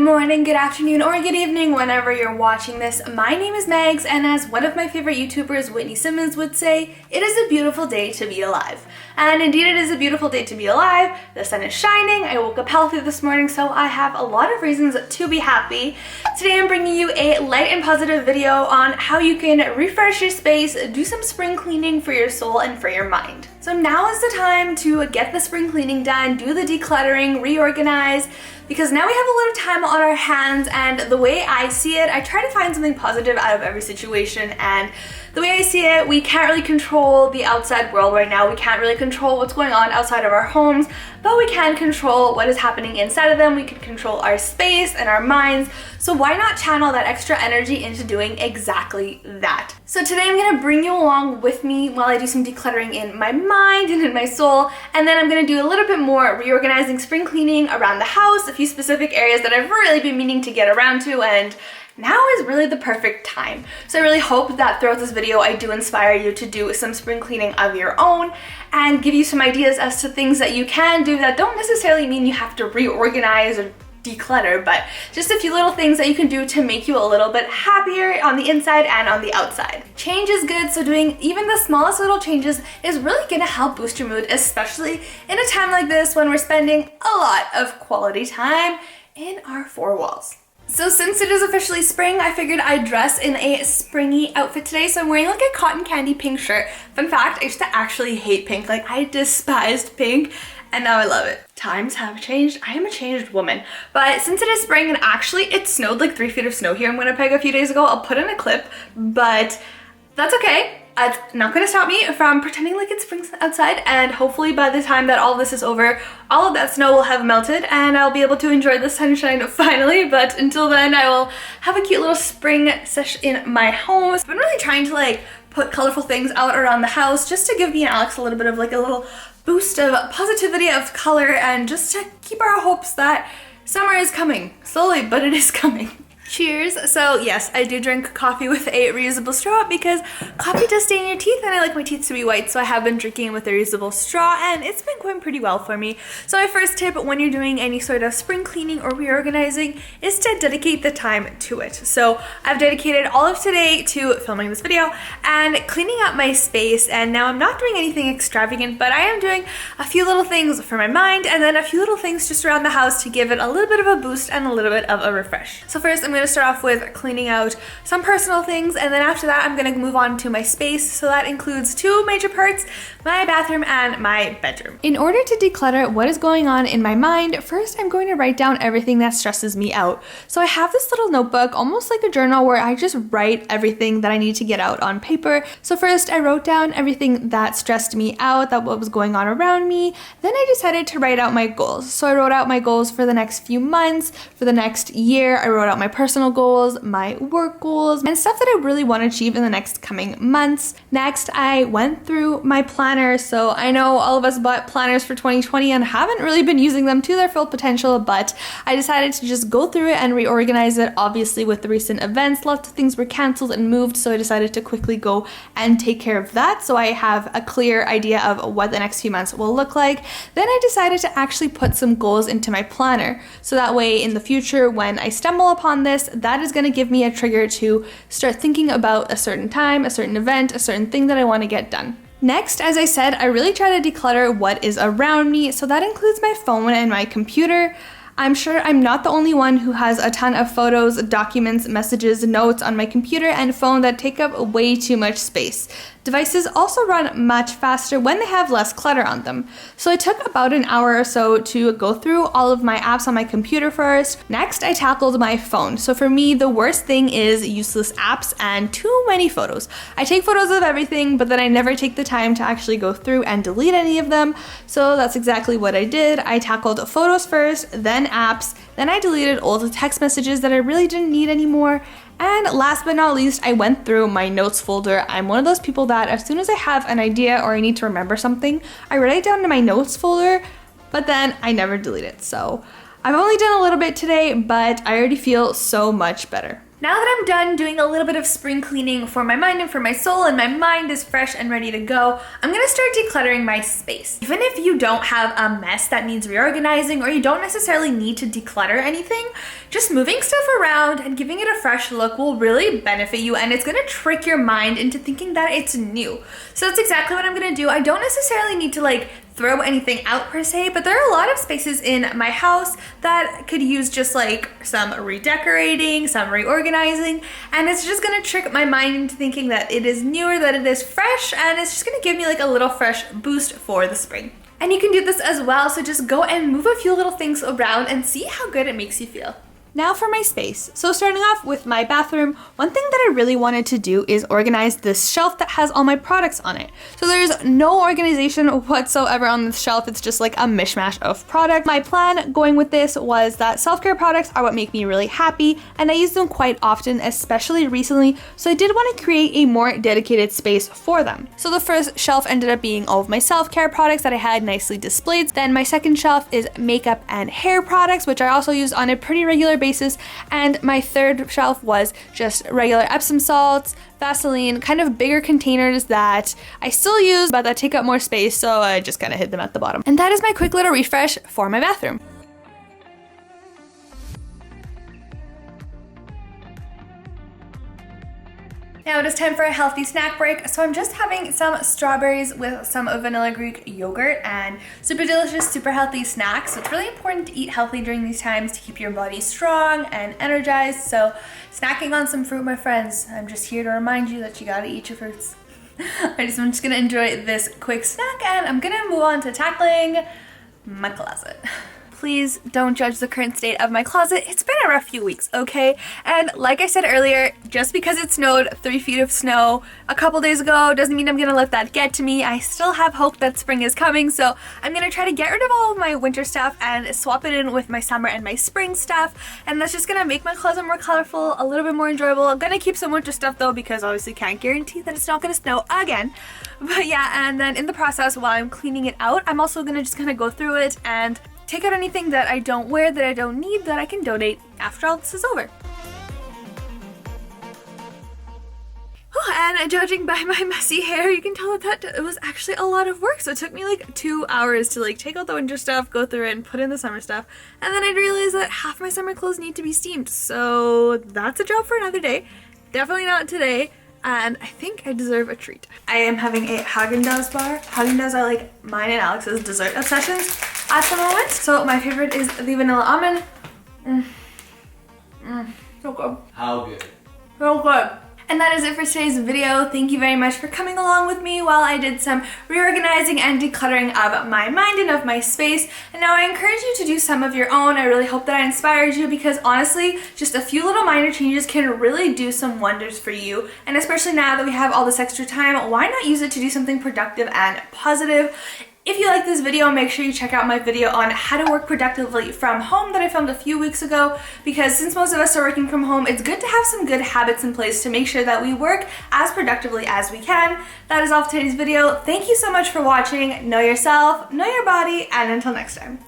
morning, good afternoon, or good evening whenever you're watching this. My name is Megs, and as one of my favorite YouTubers, Whitney Simmons, would say, it is a beautiful day to be alive. And indeed it is a beautiful day to be alive. The sun is shining, I woke up healthy this morning, so I have a lot of reasons to be happy. Today I'm bringing you a light and positive video on how you can refresh your space, do some spring cleaning for your soul and for your mind. So now is the time to get the spring cleaning done, do the decluttering, reorganize, because now we have a little time on our hands, and the way I see it, I try to find something positive out of every situation. And the way I see it, we can't really control the outside world right now. We can't really control what's going on outside of our homes, but we can control what is happening inside of them. We can control our space and our minds. So why not channel that extra energy into doing exactly that? So today I'm gonna bring you along with me while I do some decluttering in my mind and in my soul, and then I'm gonna do a little bit more reorganizing, spring cleaning around the house, a few specific areas that I've really been meaning to get around to, and now is really the perfect time. So I really hope that throughout this video I do inspire you to do some spring cleaning of your own and give you some ideas as to things that you can do that don't necessarily mean you have to reorganize or declutter, but just a few little things that you can do to make you a little bit happier on the inside and on the outside. Change is good, so doing even the smallest little changes is really gonna help boost your mood, especially in a time like this when we're spending a lot of quality time in our four walls. So since it is officially spring, I figured I'd dress in a springy outfit today. So I'm wearing like a cotton candy pink shirt. Fun fact, I used to actually hate pink. Like, I despised pink, and now I love it. Times have changed. I am a changed woman. But since it is spring, and actually it snowed like 3 feet of snow here in Winnipeg a few days ago, I'll put in a clip, but that's okay. It's not gonna stop me from pretending like it's spring outside, and hopefully by the time that all this is over, all of that snow will have melted and I'll be able to enjoy the sunshine finally. But until then, I will have a cute little spring sesh in my home. I've been really trying to like put colorful things out around the house just to give me and Alex a little bit of like a little boost of positivity, of color, and just to keep our hopes that summer is coming. Slowly, but it is coming. Cheers. So yes, I do drink coffee with a reusable straw because coffee does stain your teeth and I like my teeth to be white, so I have been drinking with a reusable straw and it's been going pretty well for me. So my first tip when you're doing any sort of spring cleaning or reorganizing is to dedicate the time to it. So I've dedicated all of today to filming this video and cleaning up my space, and now I'm not doing anything extravagant, but I am doing a few little things for my mind and then a few little things just around the house to give it a little bit of a boost and a little bit of a refresh. So first I'm going to start off with cleaning out some personal things, and then after that I'm going to move on to my space. So that includes two major parts: my bathroom and my bedroom. In order to declutter what is going on in my mind, first I'm going to write down everything that stresses me out. So I have this little notebook, almost like a journal, where I just write everything that I need to get out on paper. So first I wrote down everything that stressed me out, that what was going on around me. Then I decided to write out my goals. So I wrote out my goals for the next few months, for the next year. I wrote out my personal goals, my work goals, and stuff that I really want to achieve in the next coming months. Next, I went through my planner. So I know all of us bought planners for 2020 and haven't really been using them to their full potential, but I decided to just go through it and reorganize it. Obviously, with the recent events, lots of things were canceled and moved, so I decided to quickly go and take care of that, so I have a clear idea of what the next few months will look like. Then I decided to actually put some goals into my planner, so that way in the future when I stumble upon this, that is going to give me a trigger to start thinking about a certain time, a certain event, a certain thing that I want to get done. Next, as I said, I really try to declutter what is around me, so that includes my phone and my computer. I'm sure I'm not the only one who has a ton of photos, documents, messages, notes on my computer and phone that take up way too much space. Devices also run much faster when they have less clutter on them. So I took about an hour or so to go through all of my apps on my computer first. Next, I tackled my phone. So for me, the worst thing is useless apps and too many photos. I take photos of everything, but then I never take the time to actually go through and delete any of them. So that's exactly what I did. I tackled photos first, then apps, then I deleted old text messages that I really didn't need anymore. And last but not least, I went through my notes folder. I'm one of those people that as soon as I have an idea or I need to remember something, I write it down in my notes folder, but then I never delete it. So I've only done a little bit today, but I already feel so much better. Now that I'm done doing a little bit of spring cleaning for my mind and for my soul, and my mind is fresh and ready to go, I'm gonna start decluttering my space. Even if you don't have a mess that needs reorganizing, or you don't necessarily need to declutter anything, just moving stuff around and giving it a fresh look will really benefit you, and it's gonna trick your mind into thinking that it's new. So that's exactly what I'm gonna do. I don't necessarily need to like throw anything out per se, but there are a lot of spaces in my house that could use just like some redecorating, some reorganizing, and it's just gonna trick my mind into thinking that it is newer, that it is fresh, and it's just gonna give me like a little fresh boost for the spring. And you can do this as well, so just go and move a few little things around and see how good it makes you feel. Now for my space. So starting off with my bathroom, one thing that I really wanted to do is organize this shelf that has all my products on it. So there's no organization whatsoever on this shelf. It's just like a mishmash of product. My plan going with this was that self-care products are what make me really happy, and I use them quite often, especially recently. So I did want to create a more dedicated space for them. So the first shelf ended up being all of my self-care products that I had nicely displayed. Then my second shelf is makeup and hair products, which I also use on a pretty regular basis, and my third shelf was just regular Epsom salts, Vaseline, kind of bigger containers that I still use but that take up more space, so I just kind of hid them at the bottom. And that is my quick little refresh for my bathroom. Now it is time for a healthy snack break, so I'm just having some strawberries with some vanilla Greek yogurt, and super delicious, super healthy snacks. So it's really important to eat healthy during these times to keep your body strong and energized. So snacking on some fruit, my friends. I'm just here to remind you that you gotta eat your fruits. I'm just gonna enjoy this quick snack, and I'm gonna move on to tackling my closet. Please don't judge the current state of my closet. It's been a rough few weeks, okay? And like I said earlier, just because it snowed 3 feet of snow a couple days ago doesn't mean I'm gonna let that get to me. I still have hope that spring is coming, so I'm gonna try to get rid of all of my winter stuff and swap it in with my summer and my spring stuff, and that's just gonna make my closet more colorful, a little bit more enjoyable. I'm gonna keep some winter stuff though, because obviously can't guarantee that it's not gonna snow again. But yeah, and then in the process, while I'm cleaning it out, I'm also gonna just kind of go through it and take out anything that I don't wear, that I don't need, that I can donate after all this is over. And judging by my messy hair, you can tell that it was actually a lot of work. So it took me like 2 hours to like take out the winter stuff, go through it, and put in the summer stuff. And then I realized that half my summer clothes need to be steamed. So that's a job for another day. Definitely not today. And I think I deserve a treat. I am having a Haagen-Dazs bar. Haagen-Dazs are like mine and Alex's dessert obsessions at the moment. So my favorite is the vanilla almond. So good. How good? So good. And that is it for today's video. Thank you very much for coming along with me while I did some reorganizing and decluttering of my mind and of my space. And now I encourage you to do some of your own. I really hope that I inspired you, because honestly, just a few little minor changes can really do some wonders for you. And especially now that we have all this extra time, why not use it to do something productive and positive? If you like this video, make sure you check out my video on how to work productively from home that I filmed a few weeks ago, because since most of us are working from home, it's good to have some good habits in place to make sure that we work as productively as we can. That is all for today's video. Thank you so much for watching. Know yourself, know your body, and until next time.